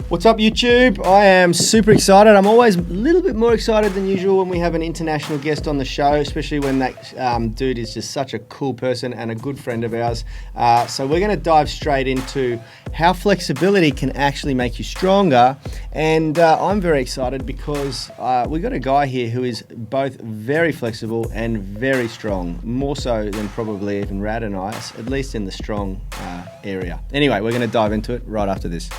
What's up, YouTube? I am super excited. I'm always a little bit more excited than usual when we have an international guest on the show, especially when that dude is just such a cool person and a good friend of ours. So we're going to dive straight into how flexibility can actually make you stronger. And I'm very excited because we got a guy here who is both very flexible and very strong, more so than probably even Rad and I, at least in the strong area. Anyway, we're going to dive into it right after this.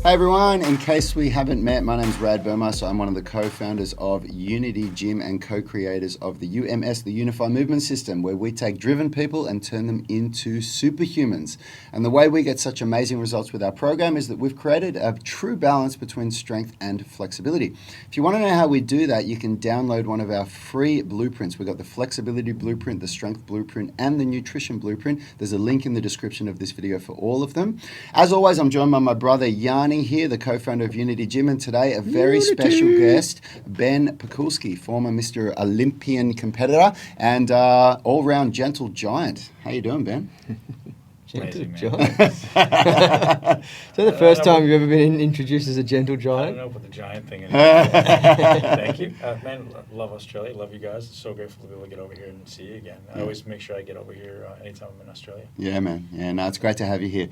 Hey everyone, in case we haven't met, my name is Rad Burmeister. I'm one of the co-founders of Unity Gym and co-creators of the UMS, the Unified Movement System, where we take driven people and turn them into superhumans. And the way we get such amazing results with our program is that we've created a true balance between strength and flexibility. If you want to know how we do that, you can download one of our free blueprints. We've got the flexibility blueprint, the strength blueprint, and the nutrition blueprint. There's a link in the description of this video for all of them. As always, I'm joined by my brother Yanni here, the co-founder of Unity Gym, and today a very special guest, Ben Pakulski, former Mr Olympian competitor and all-round gentle giant. How you doing, Ben? Gentle giant. Is that the first time you've ever been introduced as a gentle giant? I don't know about the giant thing. Thank you. Man, love Australia. Love you guys. So grateful to be able to get over here and see you again. I always make sure I get over here anytime I'm in Australia. Yeah, man. Yeah, no, it's great to have you here.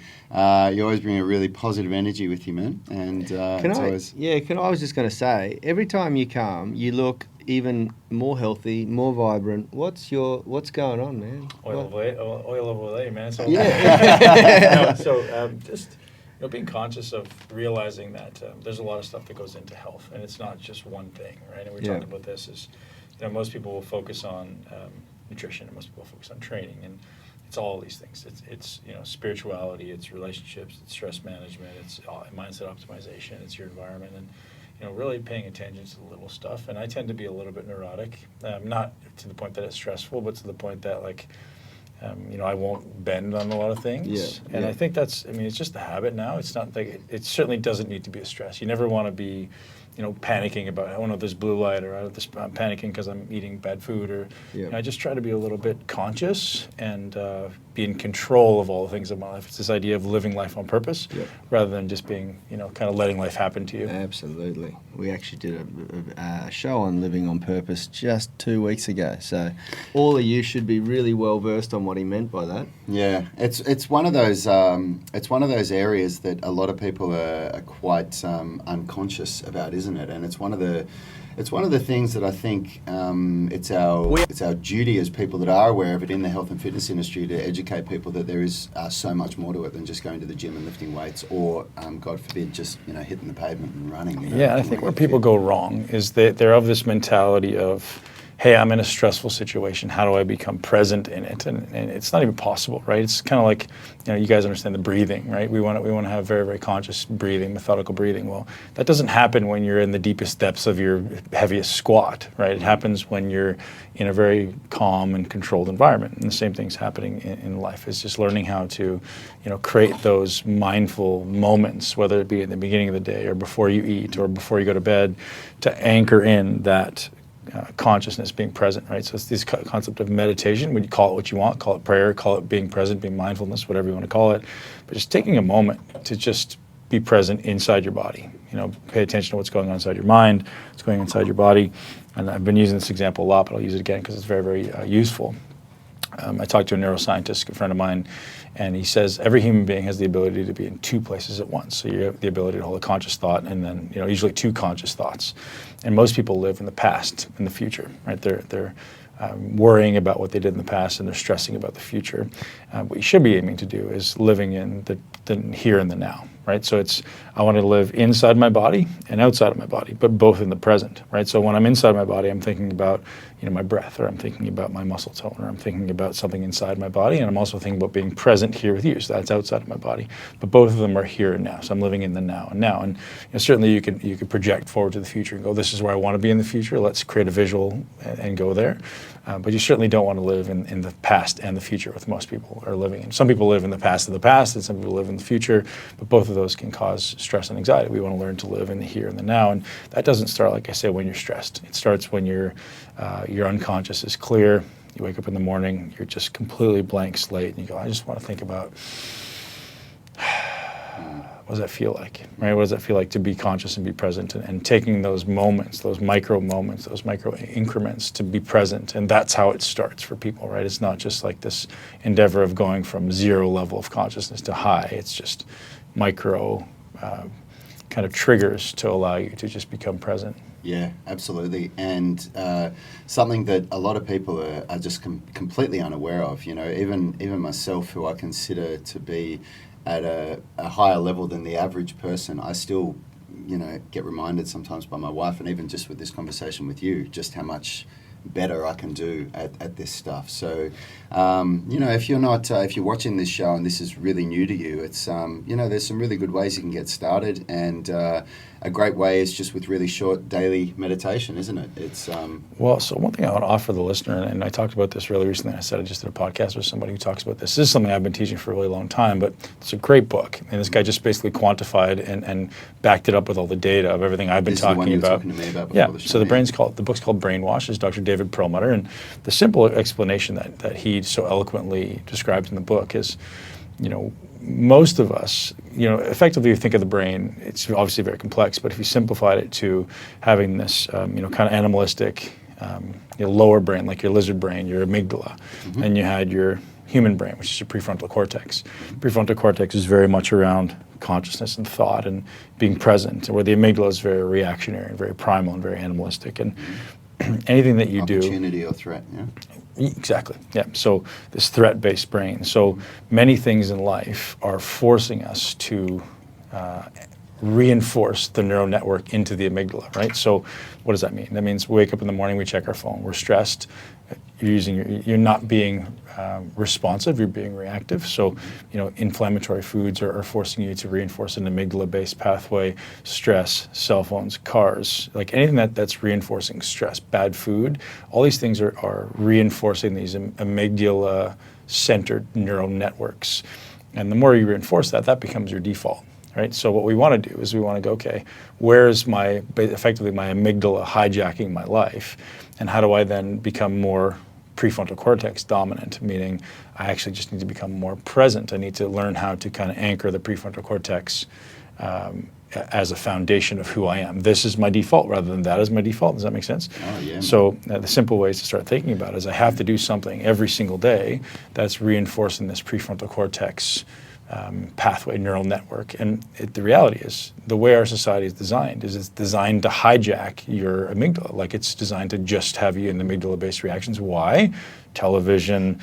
You always bring a really positive energy with you, man. And I was just going to say, every time you come, you look even more healthy, more vibrant. What's going on, man? Oil of Olay, man. So, yeah. Just being conscious of realizing that there's a lot of stuff that goes into health, and it's not just one thing, right? And we're talking about this is, most people will focus on nutrition, and most people will focus on training, and it's all these things. It's spirituality, it's relationships, it's stress management, it's mindset optimization, it's your environment, and really paying attention to the little stuff. And I tend to be a little bit neurotic, not to the point that it's stressful, but to the point that I won't bend on a lot of things. Yeah, and I think it's just a habit now. It's not like it certainly doesn't need to be a stress. You never want to be, panicking about, oh no, there's blue light, or I'm panicking because I'm eating bad food, or I just try to be a little bit conscious and be in control of all the things in my life. It's this idea of living life on purpose, rather than just being, kind of letting life happen to you. Absolutely. We actually did a show on living on purpose just 2 weeks ago. So all of you should be really well versed on what he meant by that. Yeah, it's one of those areas that a lot of people are quite unconscious about, isn't it? And it's one of the things that I think it's our duty as people that are aware of it in the health and fitness industry to educate people that there is so much more to it than just going to the gym and lifting weights, or God forbid, just hitting the pavement and running. Yeah, I think where people go wrong is that they're of this mentality of, hey, I'm in a stressful situation. How do I become present in it? And it's not even possible, right? It's kind of like, you guys understand the breathing, right? We want to have very, very conscious breathing, methodical breathing. Well, that doesn't happen when you're in the deepest depths of your heaviest squat, right? It happens when you're in a very calm and controlled environment. And the same thing's happening in life. It's just learning how to, create those mindful moments, whether it be at the beginning of the day or before you eat or before you go to bed, to anchor in that consciousness, being present, right? So it's this concept of meditation. When you call it what you want, call it prayer, call it being present, being mindfulness, whatever you want to call it, but just taking a moment to just be present inside your body. Pay attention to what's going on inside your mind, what's going on inside your body. And I've been using this example a lot, but I'll use it again because it's very, very useful. I talked to a neuroscientist, a friend of mine, and he says every human being has the ability to be in two places at once. So you have the ability to hold a conscious thought and then, usually two conscious thoughts. And most people live in the past and the future, right? They're worrying about what they did in the past, and they're stressing about the future. What you should be aiming to do is living in the here and the now, right? So I want to live inside my body and outside of my body, but both in the present, right? So when I'm inside my body, I'm thinking about, my breath, or I'm thinking about my muscle tone, or I'm thinking about something inside my body, and I'm also thinking about being present here with you. So that's outside of my body, but both of them are here and now. So I'm living in the now and now. And certainly you could project forward to the future and go, this is where I want to be in the future. Let's create a visual and go there. But you certainly don't want to live in the past and the future, with most people are living in. Some people live in the past of the past, and some people live in the future, but both of those can cause stress and anxiety. We want to learn to live in the here and the now, and that doesn't start, like I said, when you're stressed. It starts when your unconscious is clear. You wake up in the morning, you're just completely blank slate, and you go, I just want to think about what does that feel like, right? What does that feel like to be conscious and be present, and taking those moments, those micro moments, those micro increments to be present. And that's how it starts for people, right? It's not just like this endeavor of going from zero level of consciousness to high. It's just micro kind of triggers to allow you to just become present. Yeah, absolutely. And something that a lot of people are just completely unaware of, you know, even myself, who I consider to be at a higher level than the average person, I still, you know, get reminded sometimes by my wife, and even just with this conversation with you, just how much better I can do at this stuff. So, you know, if you're watching this show and this is really new to you, it's, you know, there's some really good ways you can get started, and a great way is just with really short daily meditation, isn't it? It's Well, so one thing I want to offer the listener, and I talked about this really recently, I said I just did a podcast with somebody who talks about this. This is something I've been teaching for a really long time, but it's a great book. And this guy just basically quantified and backed it up with all the data of everything I've been talking about. Talking to me about before yeah, the show, so the book's called Brainwash. It's Dr. David Perlmutter, and the simple explanation that he so eloquently describes in the book is, you know, most of us, you know, effectively you think of the brain, it's obviously very complex, but if you simplified it to having this, you know, kind of animalistic, your lower brain, like your lizard brain, your amygdala, and you had your human brain, which is your prefrontal cortex. Prefrontal cortex is very much around consciousness and thought and being present, where the amygdala is very reactionary and very primal and very animalistic. And anything that you do, opportunity or threat, yeah. Exactly. Yeah. So this threat-based brain. So many things in life are forcing us to reinforce the neural network into the amygdala, right? So what does that mean? That means we wake up in the morning, we check our phone, we're stressed. You're not being responsive, you're being reactive. So, you know, inflammatory foods are forcing you to reinforce an amygdala-based pathway. Stress, cell phones, cars, like anything that's reinforcing stress, bad food, all these things are reinforcing these amygdala-centered neural networks. And the more you reinforce that, that becomes your default. Right? So what we want to do is we want to go, okay, where's effectively my amygdala hijacking my life, and how do I then become more prefrontal cortex dominant, meaning I actually just need to become more present. I need to learn how to kind of anchor the prefrontal cortex as a foundation of who I am. This is my default rather than that is my default. Does that make sense? Oh, yeah. So the simple ways to start thinking about it is I have to do something every single day that's reinforcing this prefrontal cortex pathway neural network. And the reality is the way our society is designed is it's designed to hijack your amygdala. Like it's designed to just have you in the amygdala-based reactions. Why? Television,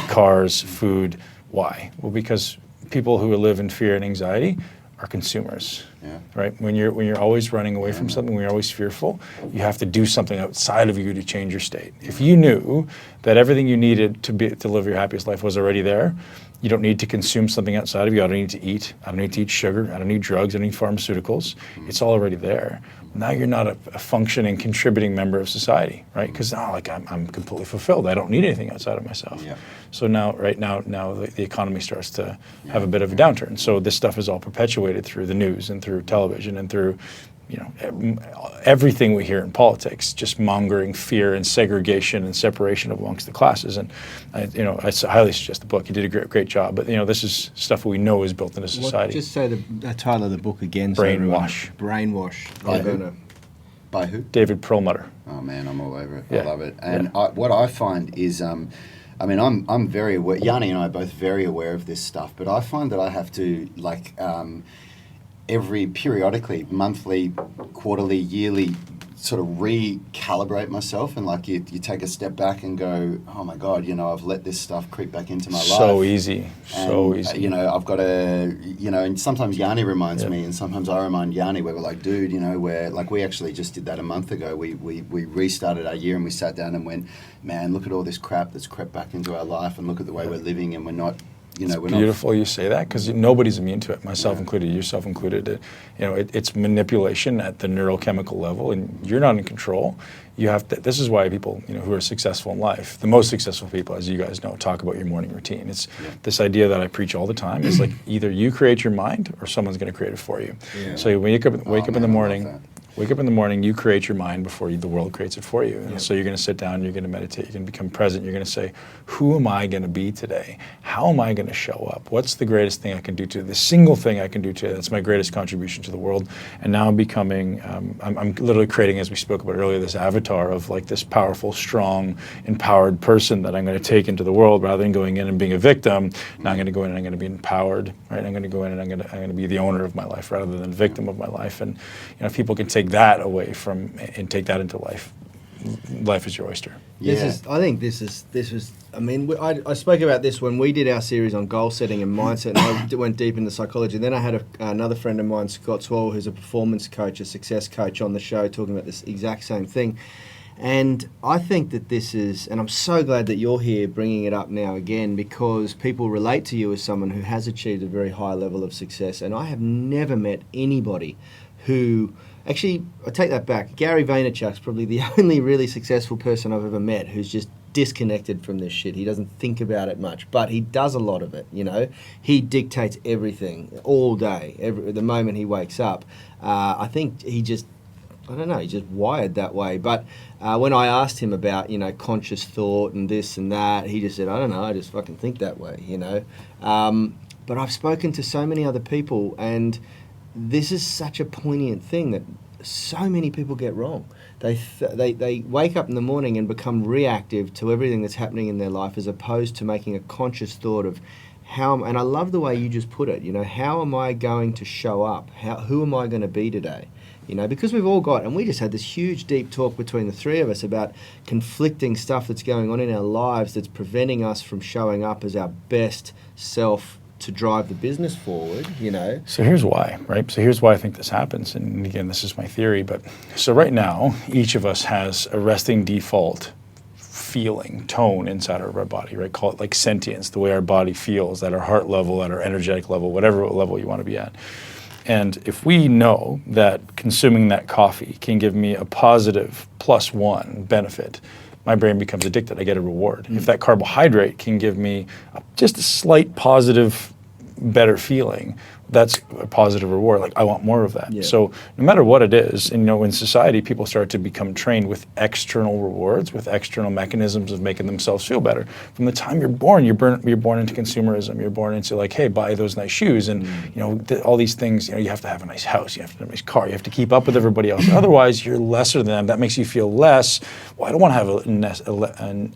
cars, food. Why? Well, because people who live in fear and anxiety are consumers. Yeah. Right? When you're always running away from something, when you're always fearful, you have to do something outside of you to change your state. If you knew that everything you needed to live your happiest life was already there, you don't need to consume something outside of you. I don't need to eat. I don't need to eat sugar. I don't need drugs. I don't need pharmaceuticals. It's all already there. Now you're not a functioning, contributing member of society, right? Because now, like I'm completely fulfilled. I don't need anything outside of myself. Yeah. So now, the economy starts to have a bit of a downturn. So this stuff is all perpetuated through the news and through television and through, you know, everything we hear in politics, just mongering fear and segregation and separation amongst the classes. And I highly suggest the book. You did a great job. But you know, this is stuff we know is built into society. Just say the title of the book again. Brainwash. Brainwash. By who? David Perlmutter. Oh man, I'm all over it. Yeah. I love it. And what I find is, I mean, I'm very aware. Yanni and I are both very aware of this stuff. But I find that I have to periodically, monthly, quarterly, yearly, sort of recalibrate myself, and like you take a step back and go, oh my God, you know, I've let this stuff creep back into my life. So easy. You know, I've got to, you know, and sometimes Yanni reminds me, and sometimes I remind Yanni, where we're like, dude, you know, we actually just did that a month ago. We restarted our year and we sat down and went, man, look at all this crap that's crept back into our life, and look at the way we're living, and we're not. You know, it's beautiful you say that, because nobody's immune to it, myself included, yourself included. It's manipulation at the neurochemical level, and you're not in control. You have to. This is why people, you know, who are successful in life, the most successful people, as you guys know, talk about your morning routine. It's this idea that I preach all the time is like either you create your mind or someone's going to create it for you. Yeah. So you wake up in the morning. Wake up in the morning, you create your mind before the world creates it for you. And so you're going to sit down, you're going to meditate, you're going to become present, you're going to say, who am I going to be today? How am I going to show up? What's the greatest thing I can do today? The single thing I can do today that's my greatest contribution to the world. And now I'm becoming, I'm literally creating, as we spoke about earlier, this avatar of like this powerful, strong, empowered person that I'm going to take into the world rather than going in and being a victim. Now I'm going to go in and I'm going to be empowered, right? I'm going to go in and I'm going to be the owner of my life rather than victim of my life. And if people can take that away from and take that into life, life is your oyster. Yeah. I think this was. I mean, I spoke about this when we did our series on goal setting and mindset, and I went deep into psychology. Then I had another friend of mine, Scott Swall, who's a performance coach, a success coach, on the show talking about this exact same thing. And I think that this is, and I'm so glad that you're here bringing it up now again, because people relate to you as someone who has achieved a very high level of success. And I have never met anybody who, actually, I take that back. Gary Vaynerchuk's probably the only really successful person I've ever met who's just disconnected from this shit. He doesn't think about it much, but he does a lot of it, you know. He dictates everything all day, the moment he wakes up. I think he just, I don't know, he's just wired that way. But when I asked him about, conscious thought and this and that, he just said, I don't know, I just fucking think that way, But I've spoken to so many other people, and this is such a poignant thing that so many people get wrong. They wake up in the morning and become reactive to everything that's happening in their life, as opposed to making a conscious thought of how, and I love the way you just put it, how am I going to show up? Who am I going to be today? Because we've all got, and we just had this huge deep talk between the three of us about conflicting stuff that's going on in our lives that's preventing us from showing up as our best self to drive the business forward, So here's why, right? So here's why I think this happens. And again, this is my theory, but so right now, each of us has a resting default feeling, tone inside of our body, right? Call it like sentience, the way our body feels at our heart level, at our energetic level, whatever level you want to be at. And if we know that consuming that coffee can give me a positive +1 benefit, my brain becomes addicted. I get a reward. If that carbohydrate can give me just a slight positive, better feeling, that's a positive reward. Like, I want more of that. Yeah. So no matter what it is, and in society, people start to become trained with external rewards, with external mechanisms of making themselves feel better. From the time you're born into consumerism. You're born into like, hey, buy those nice shoes, and all these things. You have to have a nice house, you have to have a nice car, you have to keep up with everybody else. Otherwise, you're lesser than them. That makes you feel less. Well, I don't want to have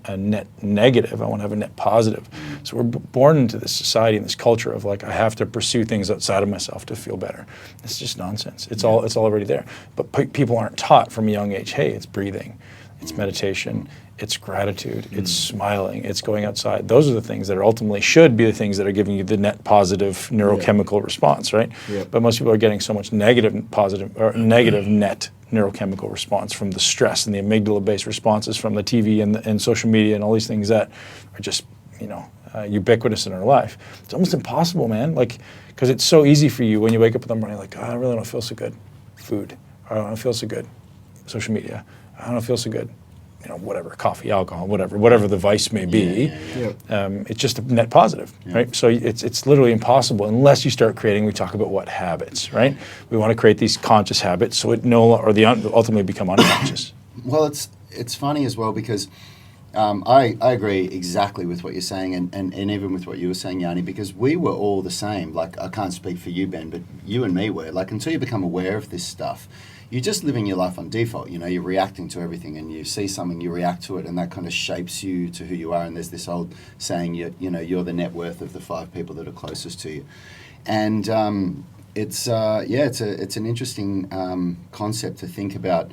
a net negative. I want to have a net positive. So we're born into this society and this culture of like, I have to pursue things outside of myself to feel better. It's just nonsense. It's all already there. But people aren't taught from a young age, hey, it's breathing, it's meditation, it's gratitude, it's smiling, it's going outside. Those are the things that are ultimately should be the things that are giving you the net positive neurochemical response, right? Yeah. But most people are getting so much negative net neurochemical response from the stress and the amygdala-based responses from the TV and social media and all these things that are just, ubiquitous in our life. It's almost impossible, man. Like, because it's so easy for you when you wake up in the morning, like, I really don't feel so good. Food. I don't feel so good. Social media. I don't feel so good. Whatever, coffee, alcohol, whatever the vice may be. It's just a net positive, right? So it's literally impossible unless you start creating. We talk about what habits, right? We want to create these conscious habits so it ultimately become unconscious. Well, it's funny as well because. I agree exactly with what you're saying and even with what you were saying, Yanni, because we were all the same. Like, I can't speak for you, Ben, but you and me were. Like, until you become aware of this stuff, you're just living your life on default. You're reacting to everything, and you see something, you react to it, and that kind of shapes you to who you are. And there's this old saying, you're the net worth of the 5 people that are closest to you. And it's an interesting concept to think about.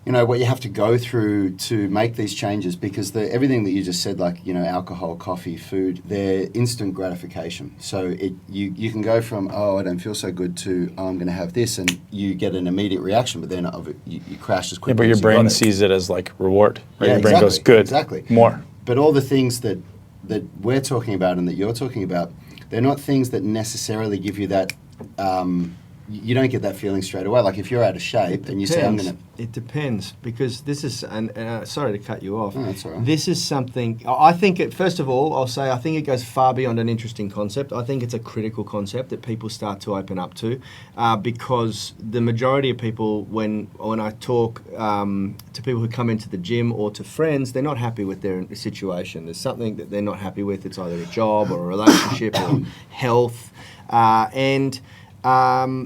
What you have to go through to make these changes, because everything that you just said, like, alcohol, coffee, food, they're instant gratification. So you can go from, I don't feel so good, to, I'm going to have this, and you get an immediate reaction, but then you crash as quickly. Yeah, but your brain sees it as like reward. Right? Yeah, your brain goes, good, exactly. More. But all the things that we're talking about and that you're talking about, they're not things that necessarily give you that you don't get that feeling straight away. Like if you're out of shape and you say, I'm going to... It depends, because this is, and sorry to cut you off. No, that's all right. This is something, I think first of all, I'll say I think it goes far beyond an interesting concept. I think it's a critical concept that people start to open up to, because the majority of people, when I talk to people who come into the gym or to friends, they're not happy with their situation. There's something that they're not happy with. It's either a job or a relationship or health.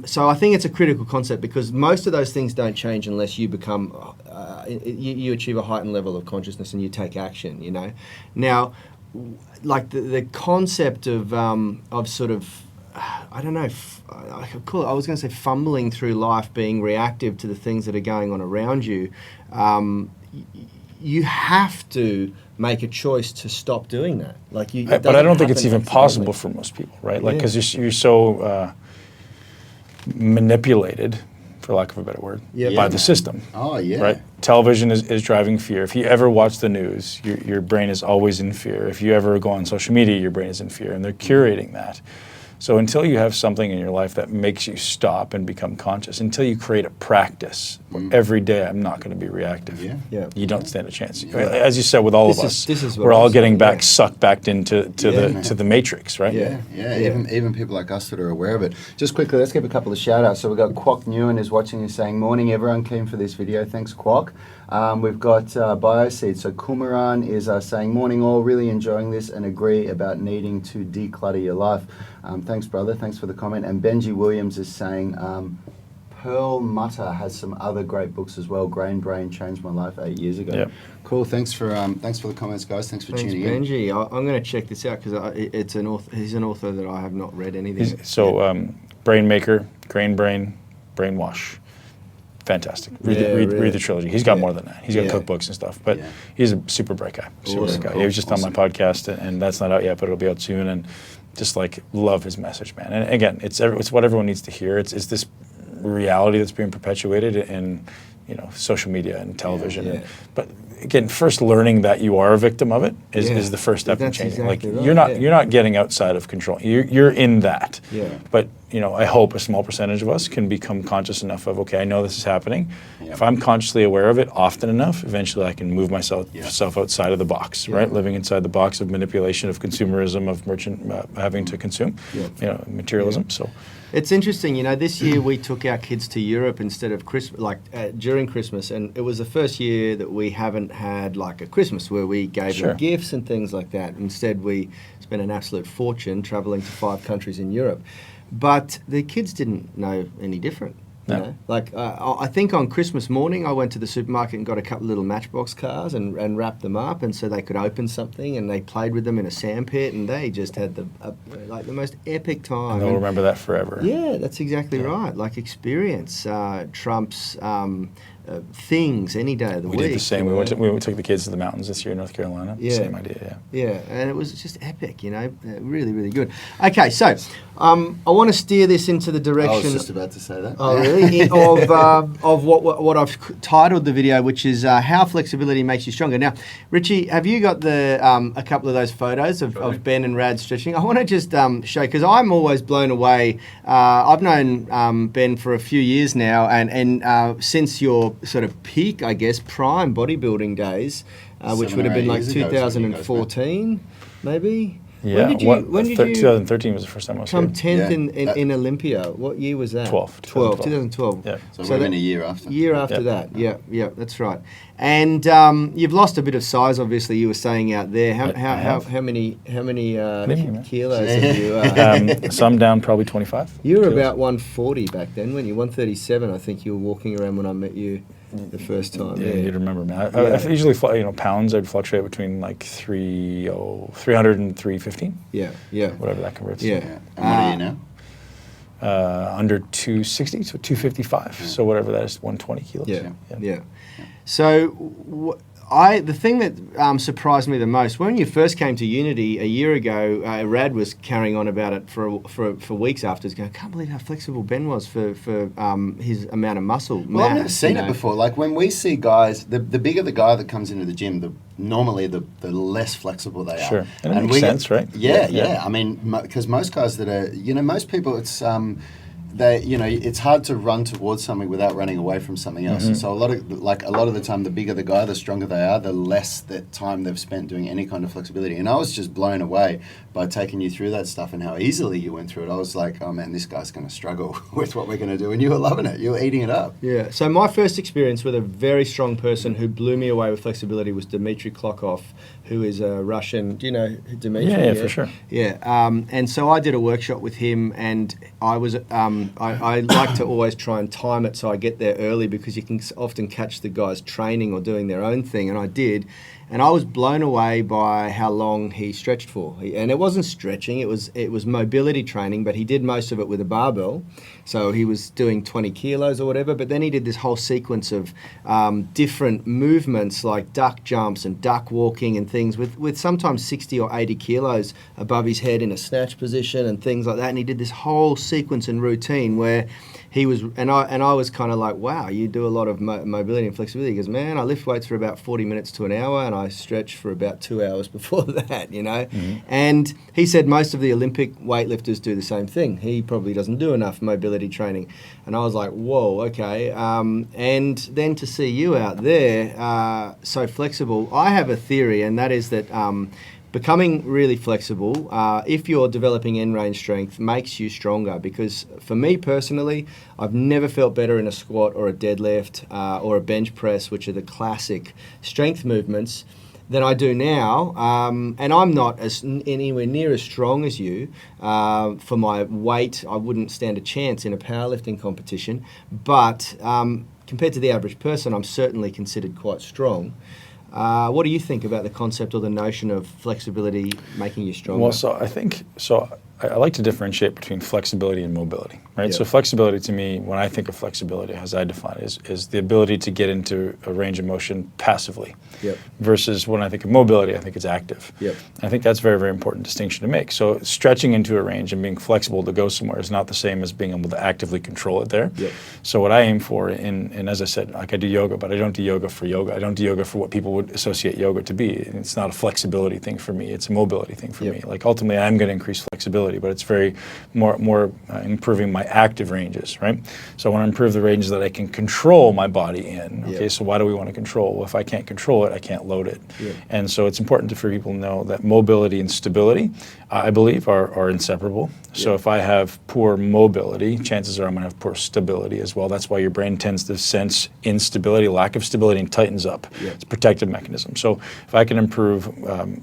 So I think it's a critical concept, because most of those things don't change unless you become, you achieve a heightened level of consciousness and you take action, you know. Now, like the concept of sort of, I don't know, I was going to say fumbling through life, being reactive to the things that are going on around you, you have to make a choice to stop doing that. Like but I don't think it's even possible for most people, right? Like, because you're so manipulated, for lack of a better word, by the system. Oh, yeah. Right? Television is driving fear. If you ever watch the news, your brain is always in fear. If you ever go on social media, your brain is in fear, and they're curating that. So until you have something in your life that makes you stop and become conscious, until you create a practice where every day I'm not going to be reactive, you don't stand a chance. Yeah. As you said, with all of us, we're all getting sucked back into the matrix, right? Even people like us that are aware of it. Just quickly, let's give a couple of shout outs. So we've got Quock Newen is watching and saying, morning everyone, keen for this video. Thanks, Quock. We've got Bioseed. So Kumaran is saying, morning all, really enjoying this and agree about needing to declutter your life. Thanks, brother. Thanks for the comment. And Benji Williams is saying, Pearl Mutter has some other great books as well. Grain Brain changed my life 8 years ago. Yep. Cool. Thanks for the comments, guys. Thanks for tuning in. Benji. I'm going to check this out, because it's an author. He's an author that I have not read anything. Brain Maker, Grain Brain, Brainwash. Fantastic. Read the trilogy. He's got more than that. He's got cookbooks and stuff. But he's a super bright guy. Super bright guy. He was just on my podcast, and that's not out yet, but it'll be out soon. And just love his message, man. And again, it's what everyone needs to hear. It's this reality that's being perpetuated in social media and television. But again, first learning that you are a victim of it is the first step in changing. Exactly you're not getting outside of control. You're in that. But I hope a small percentage of us can become conscious enough of, okay, I know this is happening. If I'm consciously aware of it often enough, eventually I can move myself outside of the box, right? Living inside the box of manipulation, of consumerism, of having to consume, materialism. So. It's interesting, this year we took our kids to Europe instead of Christmas, during Christmas, and it was the first year that we haven't had like a Christmas where we gave them gifts and things like that. Instead, we spent an absolute fortune traveling to 5 countries in Europe. But the kids didn't know any different. No. I think on Christmas morning I went to the supermarket and got a couple of little Matchbox cars and wrapped them up, and so they could open something, and they played with them in a sandpit, and they just had the most epic time. And they'll remember that forever. Yeah, that's exactly right. Experience trumps things any day of the week. We did the same. We took the kids to the mountains this year in North Carolina. Same idea. Yeah, and it was just epic. Really, really good. Okay, so I want to steer this into the direction. I was just about to say that. Oh, really? Of what I've titled the video, which is how flexibility makes you stronger. Now, Richie, have you got a couple of those photos of Ben and Rad stretching? I want to just show, because I'm always blown away. I've known Ben for a few years now, and since your sort of peak, I guess, prime bodybuilding days, which would have been 2014, maybe. Yeah, when did you 2013 was the first time I was come here. 10th in Olympia? What year was that? 2012. Yeah. So it would have been a year after. Year after that. Yeah, that's right. And you've lost a bit of size, obviously. You were saying out there. How many kilos have you? Some down, probably 25. You were about 140 back then, weren't you? 137, I think you were walking around when I met you the first time. Yeah, you'd remember me. I usually, pounds, I'd fluctuate between 300 and 315. Yeah. Whatever that converts to. And what are you now? Under 260, so 255. So whatever that is, 120 kilos. Yeah. So the thing that surprised me the most, when you first came to Unity a year ago, Rad was carrying on about it for weeks afterwards, going, I can't believe how flexible Ben was for his amount of muscle. Well, I've never seen it before. When we see guys, the bigger the guy that comes into the gym, normally the less flexible they are. Sure. And it makes sense, right? Yeah. I mean, because most guys that are, most people, it's... it's hard to run towards something without running away from something else. And so a lot of the time, the bigger the guy, the stronger they are, the less that time they've spent doing any kind of flexibility. And I was just blown away by taking you through that stuff and how easily you went through it. I was like, oh man, this guy's going to struggle with what we're going to do. And you were loving it. You were eating it up. Yeah. So my first experience with a very strong person who blew me away with flexibility was Dmitry Klokov, who is a Russian. Do you know Dmitry? Yeah, for sure. Yeah. And so I did a workshop with him, and I was I like to always try and time it so I get there early, because you can often catch the guys training or doing their own thing, and I did. And I was blown away by how long he stretched for. And it wasn't stretching, it was mobility training, but he did most of it with a barbell. So he was doing 20 kilos or whatever, but then he did this whole sequence of different movements like duck jumps and duck walking and things with sometimes 60 or 80 kilos above his head in a snatch position and things like that. And he did this whole sequence and routine where he was, and I was kind of like, wow, you do a lot of mobility and flexibility. He goes, man, I lift weights for about 40 minutes to an hour, and I stretch for about 2 hours before that, you know. And he said most of the Olympic weightlifters do the same thing. He probably doesn't do enough mobility training. And I was like, whoa, okay. And then to see you out there, so flexible, I have a theory, and that is that becoming really flexible, if you're developing end range strength, makes you stronger. Because for me personally, I've never felt better in a squat or a deadlift or a bench press, which are the classic strength movements, than I do now. And I'm not anywhere near as strong as you. For my weight, I wouldn't stand a chance in a powerlifting competition. But compared to the average person, I'm certainly considered quite strong. What do you think about the concept or the notion of flexibility making you stronger? Well, so I think, I like to differentiate between flexibility and mobility, right? Yep. So flexibility to me, when I think of flexibility, as I define it, is the ability to get into a range of motion passively. Yep. Versus when I think of mobility, I think it's active. Yep. I think that's a very, very important distinction to make. So stretching into a range and being flexible to go somewhere is not the same as being able to actively control it there. Yep. So what I aim for, and as I said, like I do yoga, but I don't do yoga for yoga. I don't do yoga for what people would associate yoga to be. It's not a flexibility thing for me. It's a mobility thing for Yep. me. Like ultimately, I'm going to increase flexibility, but it's very more improving my active ranges, right? So I want to improve the ranges that I can control my body in. Okay, Yep. so why do we want to control? Well, if I can't control it, I can't load it. Yep. And so it's important for people to know that mobility and stability, I believe, are inseparable. So Yep. if I have poor mobility, chances are I'm going to have poor stability as well. That's why your brain tends to sense instability, lack of stability, and tightens up. Yep. It's a protective mechanism. So if I can improve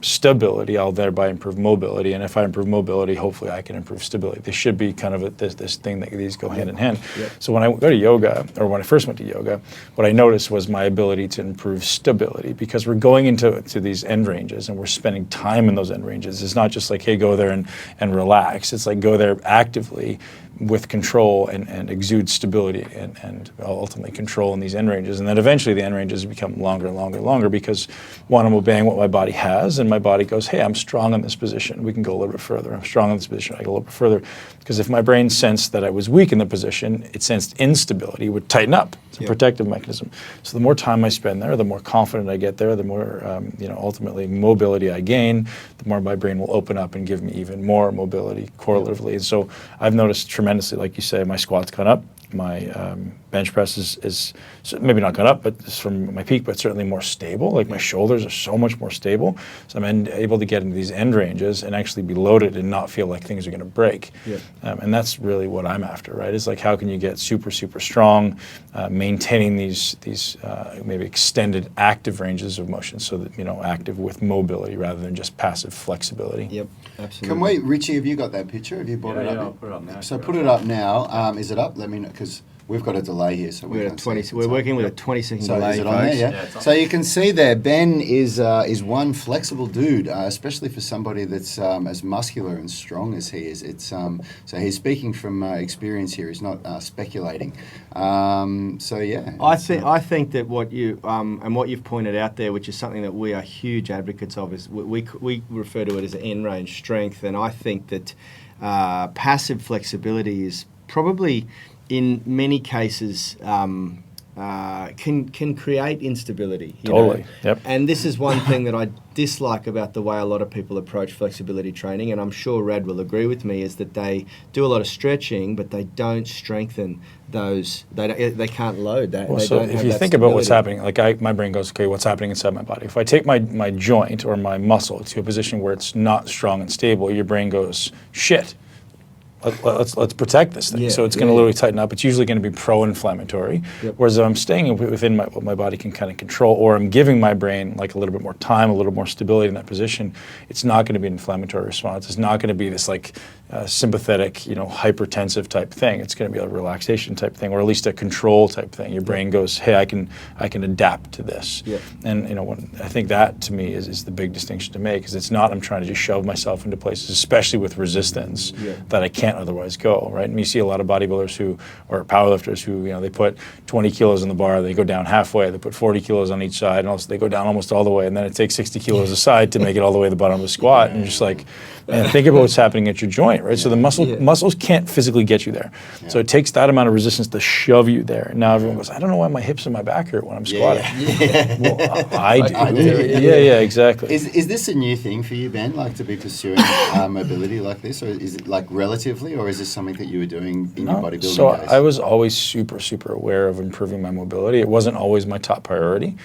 stability, I'll thereby improve mobility. And if I improve mobility, hopefully I can improve stability. They should be kind of this thing that these go hand in hand. Yep. So when I go to yoga, or when I first went to yoga, what I noticed was my ability to improve stability, because we're going into these end ranges and we're spending time in those end ranges. It's not just like, hey, go there and relax. It's like go there actively with control and exude stability and ultimately control in these end ranges. And then eventually the end ranges become longer and longer and longer, because one, I'm obeying what my body has, and my body goes, hey, I'm strong in this position. We can go a little bit further. I'm strong in this position. I go a little bit further. Because if my brain sensed that I was weak in the position, it sensed instability, it would tighten up. It's a protective mechanism. So the more time I spend there, the more confident I get there, the more ultimately mobility I gain, the more my brain will open up and give me even more mobility correlatively. And so I've noticed tremendously, like you say, my squat's gone up. My bench press is maybe not gone up, but it's from my peak, but certainly more stable. Like my shoulders are so much more stable. So I'm able to get into these end ranges and actually be loaded and not feel like things are going to break. Yeah. And that's really what I'm after, right? It's like, how can you get super, super strong, maintaining these maybe extended active ranges of motion, so that, active with mobility rather than just passive flexibility. Yep, absolutely. Can we, Richie, have you got that picture? Have you brought it up? Yeah, I'll put it up now. So put it up now. Is it up? Let me know, because we've got a delay here. So We're can't see it. we're working with a 20-second So delay, is it on there? folks. Yeah. Yeah, it's on. So you can see there, Ben is one flexible dude, especially for somebody that's as muscular and strong as he is. It's so he's speaking from experience here. He's not speculating. So yeah. I think that what you and what you've pointed out there, which is something that we are huge advocates of, is we refer to it as end range strength, and I think that passive flexibility is probably in many cases can create instability. You Totally. know? Yep. And this is one thing that I dislike about the way a lot of people approach flexibility training, and I'm sure Rad will agree with me, is that they do a lot of stretching, but they don't strengthen those. They can't load that. Well, they so don't if have you that think about what's stability. happening, like my brain goes, okay, what's happening inside my body? If I take my joint or my muscle to a position where it's not strong and stable, your brain goes, shit. Let's protect this thing. Yeah, So it's going to literally tighten up. It's usually going to be pro-inflammatory. Yep. Whereas if I'm staying within what my body can kind of control, or I'm giving my brain like a little bit more time, a little more stability in that position, it's not going to be an inflammatory response. It's not going to be this like sympathetic, hypertensive type thing. It's going to be a relaxation type thing, or at least a control type thing. Your brain goes, hey, I can adapt to this. Yep. And I think that to me is the big distinction to make, is it's not I'm trying to just shove myself into places, especially with resistance, that I can't otherwise go, right? And you see a lot of bodybuilders or powerlifters who, they put 20 kilos on the bar, they go down halfway, they put 40 kilos on each side, and also they go down almost all the way, and then it takes 60 kilos aside to make it all the way to the bottom of the squat. And you're just like, man, think about what's happening at your joint, right? So the muscles can't physically get you there. So it takes that amount of resistance to shove you there. And now everyone goes, I don't know why my hips and my back hurt when I'm squatting. Well, I do. I do. Yeah, exactly. Is this a new thing for you, Ben, like to be pursuing mobility like this, or is it like relatively, or is this something that you were doing in your bodybuilding So days? I was always super, super aware of improving my mobility. It wasn't always my top priority.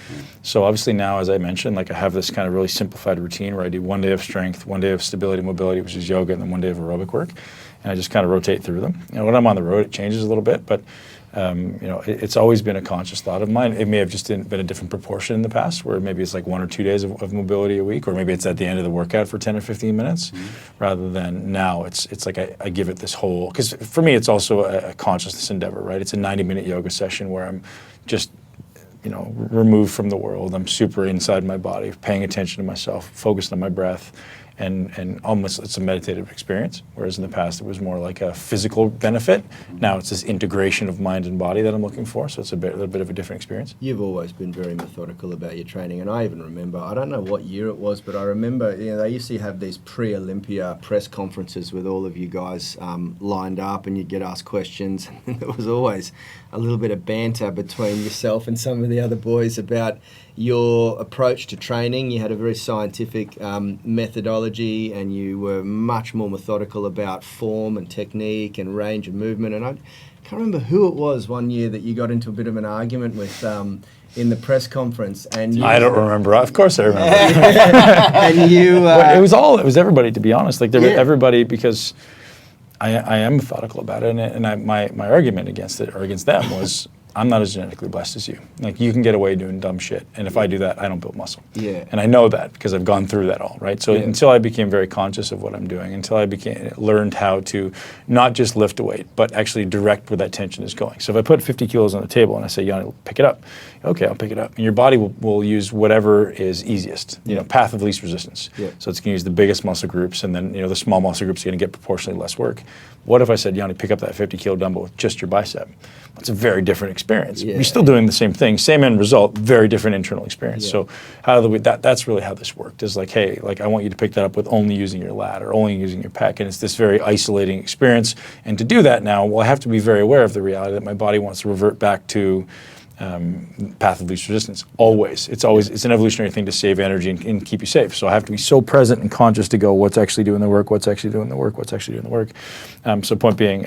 So obviously now, as I mentioned, like I have this kind of really simplified routine where I do one day of strength, one day of stability, mobility, which is yoga, and then one day of aerobic work. And I just kind of rotate through them. When I'm on the road, it changes a little bit, but it's always been a conscious thought of mine. It may have just been a different proportion in the past, where maybe it's like 1 or 2 days of mobility a week, or maybe it's at the end of the workout for 10 or 15 minutes, rather than now it's like I give it this whole, because for me it's also a consciousness endeavor, right? It's a 90-minute yoga session where I'm just removed from the world. I'm super inside my body, paying attention to myself, focused on my breath, and almost it's a meditative experience, whereas in the past it was more like a physical benefit. Now it's this integration of mind and body that I'm looking for, so it's a little bit of a different experience. You've always been very methodical about your training, and I even remember, I don't know what year it was, but I remember they used to have these pre-Olympia press conferences with all of you guys lined up, and you'd get asked questions, and there was always a little bit of banter between yourself and some of the other boys about your approach to training. You had a very scientific methodology, and you were much more methodical about form and technique and range of movement. And I can't remember who it was one year that you got into a bit of an argument with in the press conference. And I don't remember. Of course I remember. And you... Well, it was everybody, to be honest. Like everybody, because I am methodical about it, and my argument against it, or against them, was I'm not as genetically blessed as you. Like, you can get away doing dumb shit, and if I do that, I don't build muscle. Yeah. And I know that because I've gone through that all, right? So until I became very conscious of what I'm doing, until I learned how to not just lift a weight, but actually direct where that tension is going. So if I put 50 kilos on the table and I say, Yanni, pick it up. Okay, I'll pick it up. And your body will use whatever is easiest, path of least resistance. Yeah. So it's going to use the biggest muscle groups, and then the small muscle groups are going to get proportionally less work. What if I said, Yanni, pick up that 50 kilo dumbbell with just your bicep? It's a very different experience. Yeah. You're still doing the same thing, same end result, very different internal experience. Yeah. So that's really how this worked. Is like, hey, like I want you to pick that up with only using your lat or only using your pec, and it's this very isolating experience. And to do that now, well, I have to be very aware of the reality that my body wants to revert back to path of least resistance. Always. It's an evolutionary thing to save energy and keep you safe. So I have to be so present and conscious to go, what's actually doing the work, what's actually doing the work, what's actually doing the work. So point being,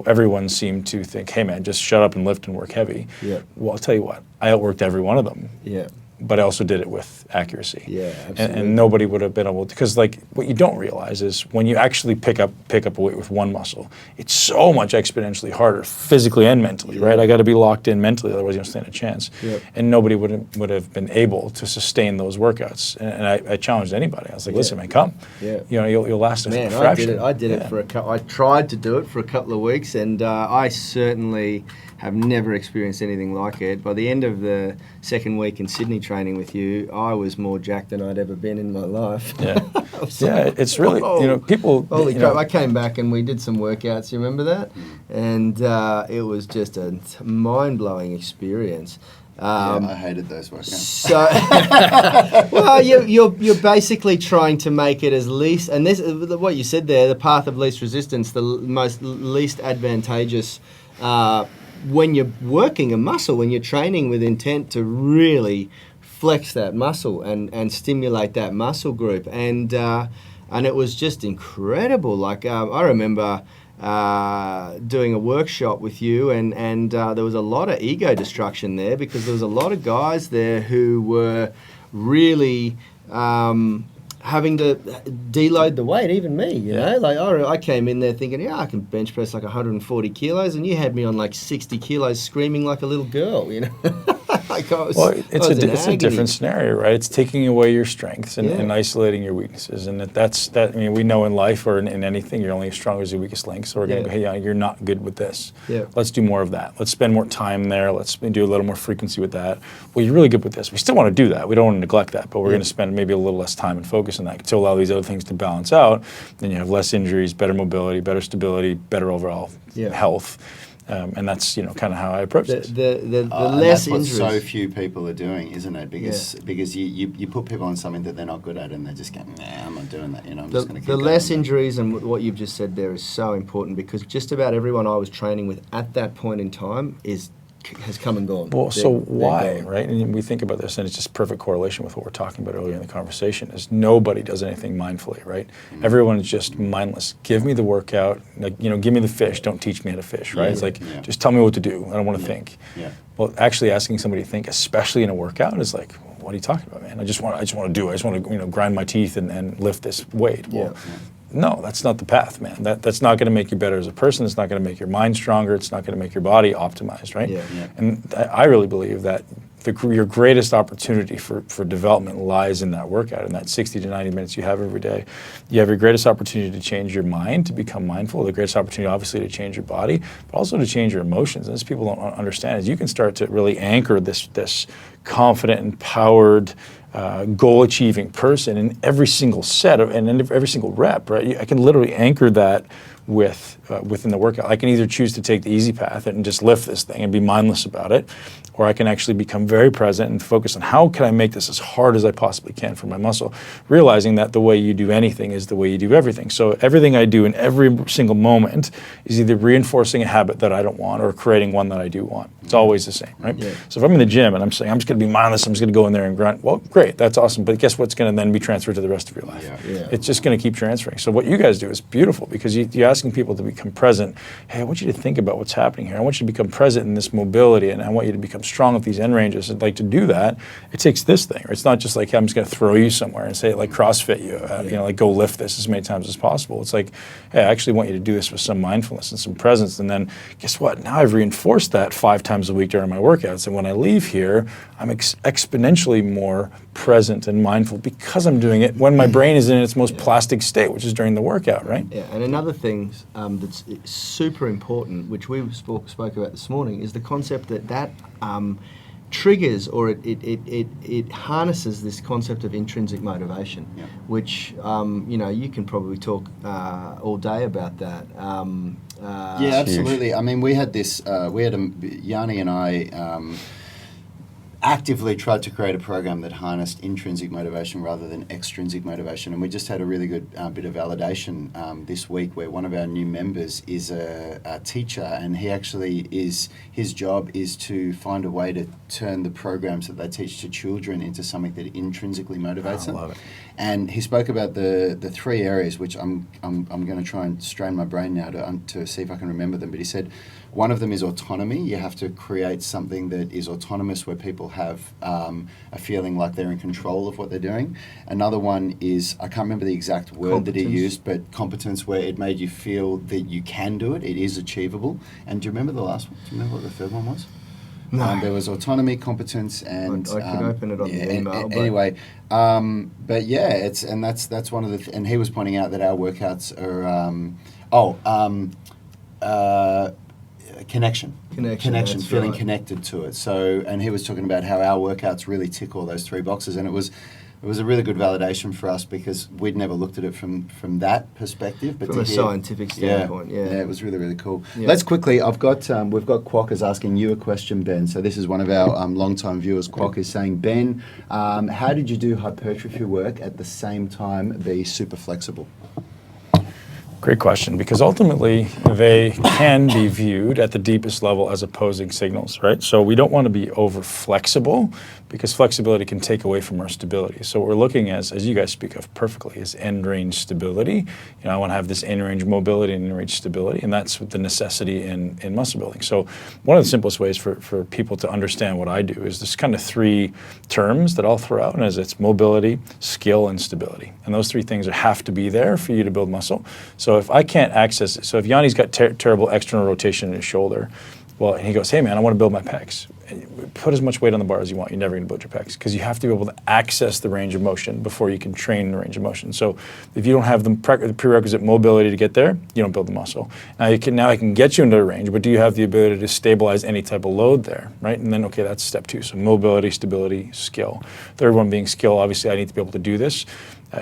everyone seemed to think, hey man, just shut up and lift and work heavy. Yeah. Well, I'll tell you what, I outworked every one of them. Yeah. But I also did it with accuracy. Yeah, absolutely. And nobody would have been able to, because like what you don't realize is when you actually pick up a weight with one muscle, it's so much exponentially harder physically and mentally, right? I got to be locked in mentally, otherwise you don't stand a chance. Yep. And nobody would have been able to sustain those workouts. And I challenged anybody. I was like, listen, man, come. Yeah. You'll last a Man, fraction. I did it for I tried to do it for a couple of weeks, and I certainly have never experienced anything like it. By the end of the second week in Sydney training with you, I was more jacked than I'd ever been in my life. Yeah. It's really, people... Holy crap, I came back and we did some workouts, you remember that? And it was just a mind-blowing experience. I hated those workouts. So, well, you're basically trying to make it as least, and this what you said there, the path of least resistance, the most least advantageous when you're working a muscle, when you're training with intent to really flex that muscle and stimulate that muscle group, and it was just incredible. Like I remember doing a workshop with you, and there was a lot of ego destruction there, because there was a lot of guys there who were really having to deload the weight, even me, you know? Like, I came in there thinking, yeah, I can bench press like 140 kilos, and you had me on like 60 kilos screaming like a little girl, you know? Like it's a different scenario, right? It's taking away your strengths and isolating your weaknesses. And I mean, we know in life or in anything, you're only as strong as your weakest link. So we're going to go, hey, you're not good with this. Yeah. Let's do more of that. Let's spend more time there. Let's do a little more frequency with that. Well, you're really good with this. We still want to do that. We don't want to neglect that, but we're going to spend maybe a little less time and focus on that to allow these other things to balance out. Then you have less injuries, better mobility, better stability, better overall health. And that's kind of how I approach this. The less injuries. So few people are doing, isn't it? Because you put people on something that they're not good at, and they're just going, nah, I'm not doing that. I'm just going to keep going. The less injuries, and what you've just said there is so important, because just about everyone I was training with at that point in time has come and gone. Well, so why, right? And we think about this, and it's just perfect correlation with what we're talking about earlier in the conversation, is nobody does anything mindfully, right? Mm-hmm. Everyone is just mindless. Give me the workout, like, give me the fish, don't teach me how to fish, right? It's like, just tell me what to do. I don't want to think. Yeah. Well, actually asking somebody to think, especially in a workout, is like, what are you talking about, man? I just want to do it. I just want to, grind my teeth and lift this weight. Well, no, that's not the path, man. That's not going to make you better as a person. It's not going to make your mind stronger. It's not going to make your body optimized, right? And I really believe that your greatest opportunity for development lies in that workout, in that 60 to 90 minutes you have every day. You have your greatest opportunity to change your mind, to become mindful, the greatest opportunity obviously to change your body, but also to change your emotions. And this people don't understand is you can start to really anchor this confident, empowered, goal-achieving person in every single set and in every single rep, right? I can literally anchor that within the workout. I can either choose to take the easy path and just lift this thing and be mindless about it, or I can actually become very present and focus on how can I make this as hard as I possibly can for my muscle, realizing that the way you do anything is the way you do everything. So everything I do in every single moment is either reinforcing a habit that I don't want or creating one that I do want. It's always the same, right? Yeah. So if I'm in the gym and I'm saying I'm just going to be mindless, I'm just going to go in there and grunt, well, great, that's awesome, but guess what's going to then be transferred to the rest of your life? It's just going to keep transferring. So what you guys do is beautiful, because you're asking people to become present. Hey, I want you to think about what's happening here. I want you to become present in this mobility, and I want you to become strong with these end ranges. And like, to do that, it takes this thing. Right? It's not just like, hey, I'm just going to throw you somewhere and say, like, CrossFit you, like, go lift this as many times as possible. It's like, hey, I actually want you to do this with some mindfulness and some presence. And then guess what? Now I've reinforced that 5 times a week during my workouts. And when I leave here, I'm exponentially more present and mindful because I'm doing it when my brain is in its most plastic state, which is during the workout, right? Yeah, and another thing that's super important, which we spoke about this morning, is the concept that triggers, or it harnesses this concept of intrinsic motivation, which you can probably talk all day about that. Yeah, absolutely. I mean, we had this. Yanni and I actively tried to create a program that harnessed intrinsic motivation rather than extrinsic motivation, and we just had a really good bit of validation this week, where one of our new members is a teacher, and his job is to find a way to turn the programs that they teach to children into something that intrinsically motivates them. I love it. And he spoke about the 3 areas, which I'm going to try and strain my brain now to see if I can remember them. But he said one of them is autonomy. You have to create something that is autonomous, where people have a feeling like they're in control of what they're doing. Another one is, I can't remember the exact word that he used, but competence, where it made you feel that you can do it. It is achievable. And do you remember the last one? Do you remember what the third one was? No. There was autonomy, competence, and I could open it on the email. Anyway, but yeah, that's one of the. And he was pointing out that our workouts are connection, feeling connected to it. So, and he was talking about how our workouts really tick all those 3 boxes, and it was a really good validation for us, because we'd never looked at it from that perspective. But from a scientific standpoint, yeah, it was really, really cool. Yeah. Let's quickly, we've got Quokkas asking you a question, Ben. So this is one of our long-time viewers. Quok is saying, Ben, how did you do hypertrophy work at the same time be super flexible? Great question, because ultimately they can be viewed at the deepest level as opposing signals, right? So we don't want to be over flexible, because flexibility can take away from our stability. So what we're looking at, as you guys speak of perfectly, is end range stability. I want to have this end range mobility and end range stability, and that's the necessity in muscle building. So one of the simplest ways for people to understand what I do is this kind of three terms that I'll throw out, and it's mobility, skill, and stability. And those three things have to be there for you to build muscle. So if I can't access it, so if Yanni's got terrible external rotation in his shoulder, well, and he goes, hey man, I want to build my pecs. Put as much weight on the bar as you want. You're never going to build your pecs, because you have to be able to access the range of motion before you can train the range of motion. So if you don't have the prerequisite mobility to get there, you don't build the muscle. Now I can get you into the range, but do you have the ability to stabilize any type of load there, right? And then, okay, that's step two. So mobility, stability, skill. Third one being skill. Obviously, I need to be able to do this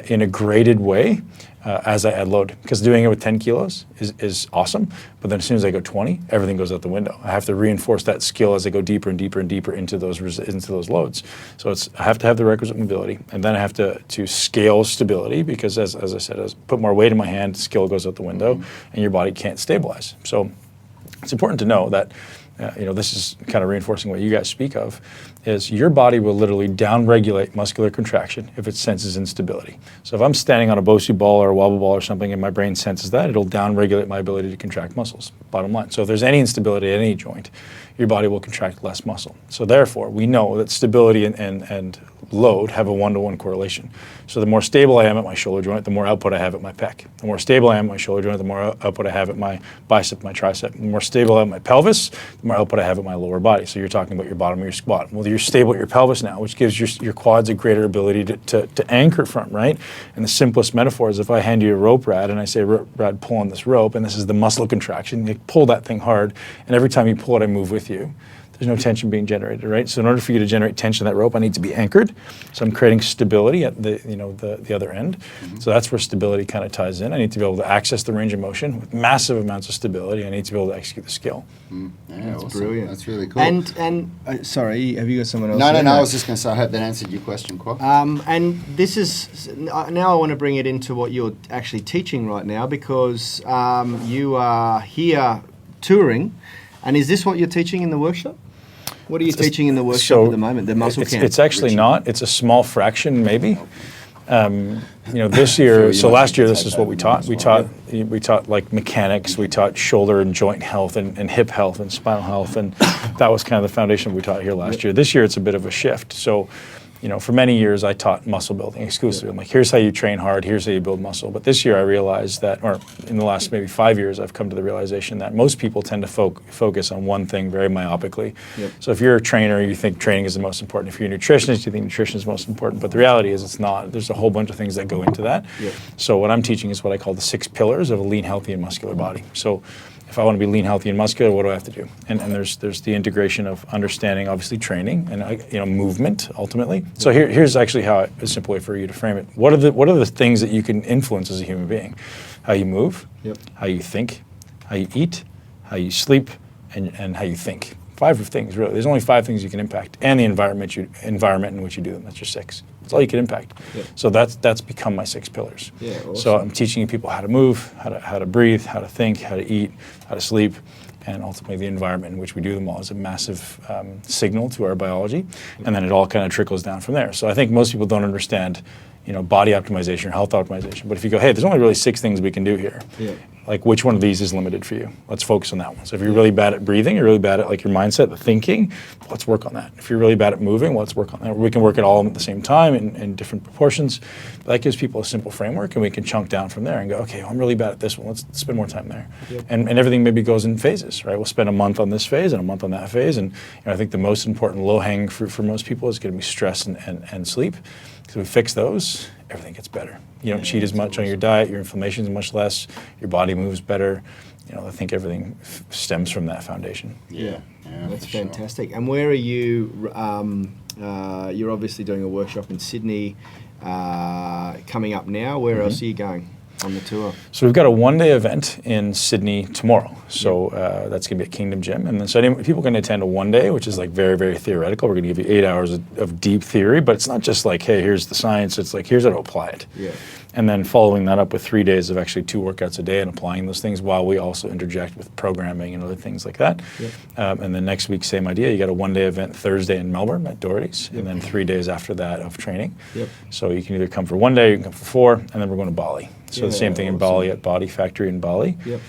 in a graded way as I add load, because doing it with 10 kilos is awesome, but then as soon as I go 20, everything goes out the window. I have to reinforce that skill as I go deeper and deeper and deeper into those loads. So I have to have the requisite mobility, and then I have to scale stability, because as I said, as I put more weight in my hand, skill goes out the window, and your body can't stabilize. So it's important to know that this is kind of reinforcing what you guys speak of, is your body will literally downregulate muscular contraction if it senses instability. So if I'm standing on a Bosu ball or a wobble ball or something and my brain senses that, it'll downregulate my ability to contract muscles, bottom line. So if there's any instability at any joint, your body will contract less muscle. So therefore, we know that stability and load have a one-to-one correlation. So the more stable I am at my shoulder joint, the more output I have at my pec. The more stable I am at my shoulder joint, the more output I have at my bicep, my tricep. The more stable I am at my pelvis, the more output I have at my lower body. So you're talking about your bottom of your squat. Well, you're stable at your pelvis now, which gives your quads a greater ability to anchor from, right? And the simplest metaphor is if I hand you a rope, Brad, and I say, Brad, pull on this rope, and this is the muscle contraction, you pull that thing hard, and every time you pull it, I move with you. There's no tension being generated, right? So in order for you to generate tension in that rope, I need to be anchored. So I'm creating stability at the other end. Mm-hmm. So that's where stability kind of ties in. I need to be able to access the range of motion with massive amounts of stability. I need to be able to execute the skill. Yeah, that's awesome. brilliant. That's really cool. And sorry, have you got someone else? No. I was just going to say, I hope that answered your question, Quap. And this is, now I want to bring it into what you're actually teaching right now, because you are here touring. And is this what you're teaching in the workshop? What are you teaching in the workshop at the moment, the muscle camp? It's actually not. It's a small fraction, maybe. This year, so last year, this is what we taught. We taught like mechanics. We taught shoulder and joint health and hip health and spinal health, and that was kind of the foundation we taught here last year. This year, it's a bit of a shift. So, for many years, I taught muscle building exclusively. I'm like, here's how you train hard, here's how you build muscle. But this year, I realized that, or in the last maybe 5 years, I've come to the realization that most people tend to focus on one thing very myopically. Yep. So if you're a trainer, you think training is the most important. If you're a nutritionist, you think nutrition is most important. But the reality is it's not. There's a whole bunch of things that go into that. Yep. So what I'm teaching is what I call the 6 pillars of a lean, healthy, and muscular body. So if I want to be lean, healthy, and muscular, what do I have to do? And there's the integration of understanding, obviously, training and movement ultimately. So here's actually how a simple way for you to frame it. What are the things that you can influence as a human being? How you move, how you think, how you eat, how you sleep, and how you think. 5 things really. There's only 5 things you can impact, and the environment in which you do them. That's your 6. That's all you can impact. Yep. So that's become my 6 pillars. Yeah, awesome. So I'm teaching people how to move, how to breathe, how to think, how to eat, how to sleep, and ultimately the environment in which we do them all is a massive signal to our biology, and then it all kind of trickles down from there. So I think most people don't understand, body optimization or health optimization. But if you go, hey, there's only really 6 things we can do here. Yeah. Like, which one of these is limited for you? Let's focus on that one. So if you're really bad at breathing, you're really bad at your mindset, the thinking, let's work on that. If you're really bad at moving, let's work on that. We can work at all of them at the same time in different proportions. But that gives people a simple framework, and we can chunk down from there and go, okay, well, I'm really bad at this one. Let's spend more time there. Yep. And everything maybe goes in phases, right? We'll spend a month on this phase and a month on that phase. And I think the most important low-hanging fruit for most people is going to be stress and sleep. So we fix those, everything gets better. You don't cheat as much on your diet, your inflammation is much less, your body moves better. I think everything stems from that foundation. Yeah, that's fantastic. Sure. And where are you? You're obviously doing a workshop in Sydney coming up now. Where else are you going? on the tour? So we've got a one-day event in Sydney tomorrow. So that's going to be at Kingdom Gym. And then so people can attend a one-day, which is like very, very theoretical. We're going to give you 8 hours of deep theory, but it's not just like, hey, here's the science. It's like, here's how to apply it. Yeah. And then following that up with 3 days of actually 2 workouts a day and applying those things while we also interject with programming and other things like that. Yep. And then next week, same idea. You got a one-day event Thursday in Melbourne at Doherty's, and then 3 days after that of training. Yep. So you can either come for one day, you can come for 4, and then we're going to Bali. So Yeah, the same thing in awesome. Bali at Body Factory in Bali. Yep.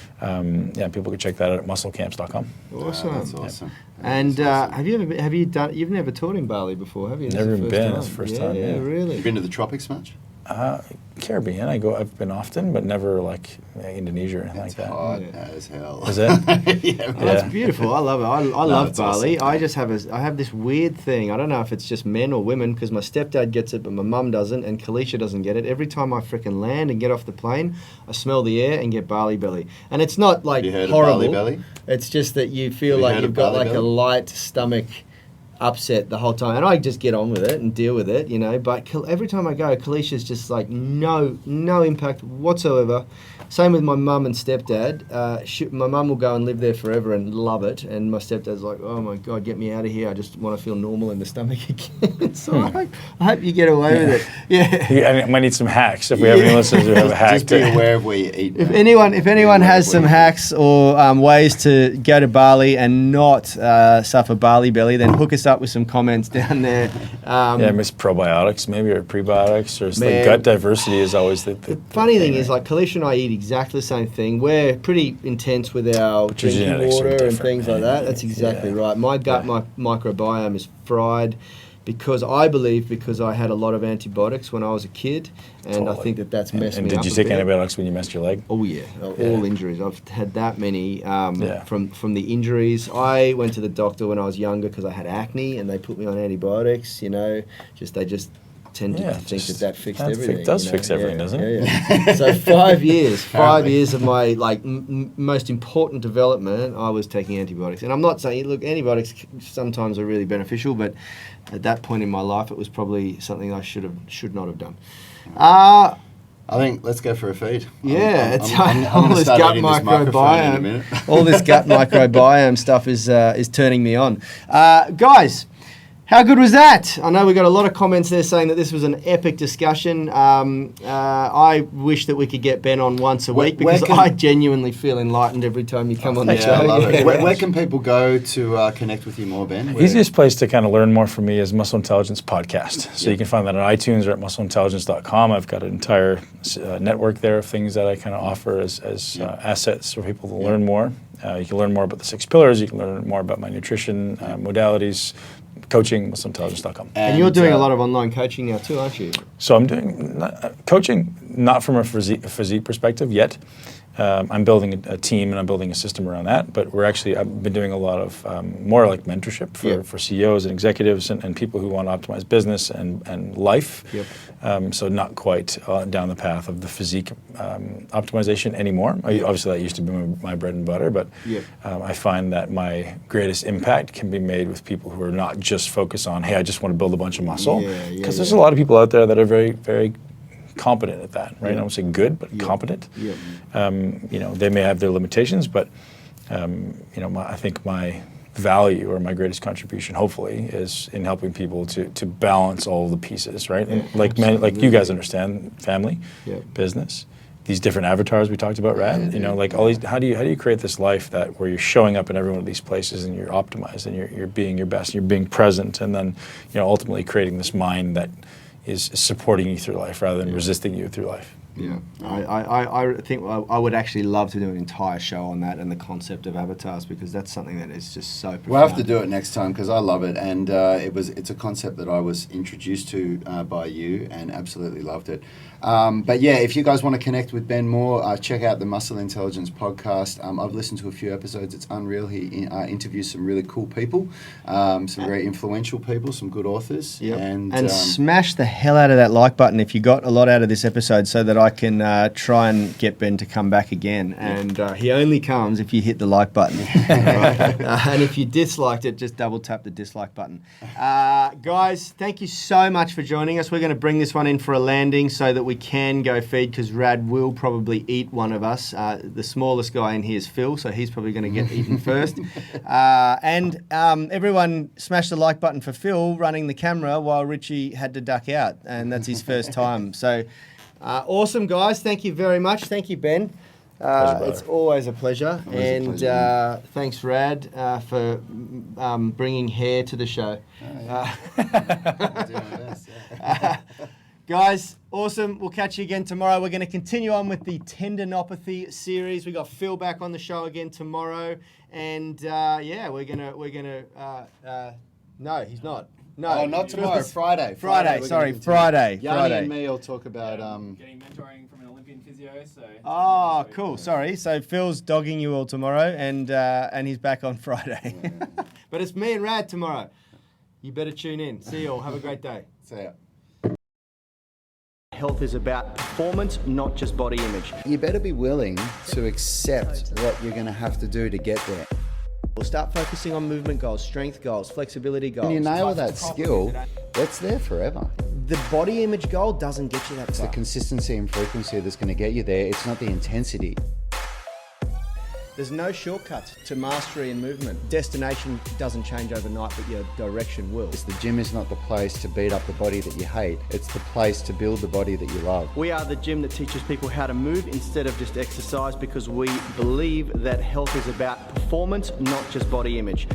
Yeah, people can check that out at musclecamps.com. Awesome. That's awesome. And That's awesome. you've never taught in Bali before, have you? This Never is the been. first It's the first time. time, yeah. Really. You been to the tropics much? Caribbean, I've been often, but never like Indonesia or anything It's like that. hot Yeah. as hell. Is it? Yeah. Oh, that's beautiful. I love it. I love it's Bali. awesome. I just have this weird thing. I don't know if it's just men or women because my stepdad gets it, but my mum doesn't, and Kalisha doesn't get it. Every time I frickin' land and get off the plane, I smell the air and get Bali belly. And it's not like You heard horrible. of Bali belly? It's just that you feel Have you like heard you've of got Bali like a belly? light stomach upset the whole time, and I just get on with it and deal with it, but every time I go, Kalisha's just like no impact whatsoever. Same with my mum and stepdad. My mum will go and live there forever and love it, and my stepdad's like, oh my god, get me out of here, I just want to feel normal in the stomach again. So I hope you get away with it. Yeah. I might need some hacks if we have any listeners who have a hack. Just be aware of where you eat. If man. anyone Be aware has of some where you eat. hacks or ways to go to Bali and not suffer Bali belly, then hook us up with some comments down there. Yeah, miss probiotics maybe, or prebiotics, or Man. like gut diversity is always the Funny thing right? is, like, Kalisha and I eat exactly the same thing. We're pretty intense with our your drinking genetics are water and different, things like man. that. That's exactly Yeah. right. My gut Yeah. microbiome is fried because I had a lot of antibiotics when I was a kid, and I Totally. think that's messed And me up did you a take bit. antibiotics when you messed your leg? Oh yeah, all injuries. I've had that many Yeah. from the injuries. I went to the doctor when I was younger because I had acne, and they put me on antibiotics. They just tend to Yeah, think just- that fixed that everything. does fix everything, doesn't it? Yeah. So 5 years of my most important development, I was taking antibiotics. And I'm not saying, look, antibiotics sometimes are really beneficial, but at that point in my life, it was probably something I should not have done. I think let's go for a feed. Yeah, I'm it's gonna all this start gut eating this microphone in a minute. microbiome. All this gut microbiome stuff is turning me on. Guys, how good was that? I know we got a lot of comments there saying that this was an epic discussion. I wish that we could get Ben on once a week because I genuinely feel enlightened every time you come on the thanks, show. I love Yeah. it. Where can people go to connect with you more, Ben? Where- Easiest place to kind of learn more from me is Muscle Intelligence Podcast. So you can find that on iTunes or at muscleintelligence.com. I've got an entire network there of things that I kind of offer as assets for people to learn more. You can learn more about the 6 pillars. You can learn more about my nutrition modalities, coaching, muscleintelligence.com. And you're doing a lot of online coaching now too, aren't you? So I'm doing coaching, not from a physique perspective yet. I'm building a team and I'm building a system around that. But I've been doing a lot of more like mentorship for CEOs and executives and people who want to optimize business and life. Yep. So not quite down the path of the physique optimization anymore. Obviously, that used to be my bread and butter, but Yep. I find that my greatest impact can be made with people who are not just focused on, hey, I just want to build a bunch of muscle. Because there's a lot of people out there that are very, very competent at that, right? I don't say good, but competent. Yep. They may have their limitations, but I think my value or my greatest contribution, hopefully, is in helping people to balance all the pieces, right? And like you guys understand, family, business, these different avatars we talked about, Rad. All these. How do you create this life where you're showing up in every one of these places and you're optimized and you're being your best, and you're being present, and then ultimately creating this mind that is supporting you through life rather than resisting you through life. Yeah, I think I would actually love to do an entire show on that and the concept of avatars because that's something that is just so profound. We'll have to do it next time because I love it, and it's a concept that I was introduced to by you and absolutely loved it. But yeah, if you guys want to connect with Ben more, check out the Muscle Intelligence podcast. I've listened to a few episodes. It's unreal. He interviews some really cool people, some very influential people, some good authors. Yep. And smash the hell out of that like button if you got a lot out of this episode so that I can try and get Ben to come back again. And he only comes if you hit the like button. And if you disliked it, just double tap the dislike button. Guys, thank you so much for joining us. We're going to bring this one in for a landing so that we can go feed, because Rad will probably eat one of us. The smallest guy in here is Phil, so he's probably going to get eaten first. And everyone smash the like button for Phil running the camera while Richie had to duck out, and that's his first time. So awesome, guys. Thank you very much. Thank you, Ben. It's always a pleasure. Thanks, Rad, for bringing hair to the show. Guys, awesome. We'll catch you again tomorrow. We're going to continue on with the tendinopathy series. We got Phil back on the show again tomorrow, and we're gonna. No, he's not. No, not tomorrow. Friday. Friday. Yanni and me will talk about getting mentoring from an Olympian physio. So. Oh, cool. Sorry. So Phil's dogging you all tomorrow, and he's back on Friday. Yeah. But it's me and Rad tomorrow. You better tune in. See you all. Have a great day. See ya. Health is about performance, not just body image. You better be willing to accept what you're going to have to do to get there. We'll start focusing on movement goals, strength goals, flexibility goals. When you nail that skill, it's there forever. The body image goal doesn't get you that It's far. the consistency and frequency that's going to get you there. It's not the intensity. There's no shortcuts to mastery and movement. Destination doesn't change overnight, but your direction will. The gym is not the place to beat up the body that you hate. It's the place to build the body that you love. We are the gym that teaches people how to move instead of just exercise, because we believe that health is about performance, not just body image.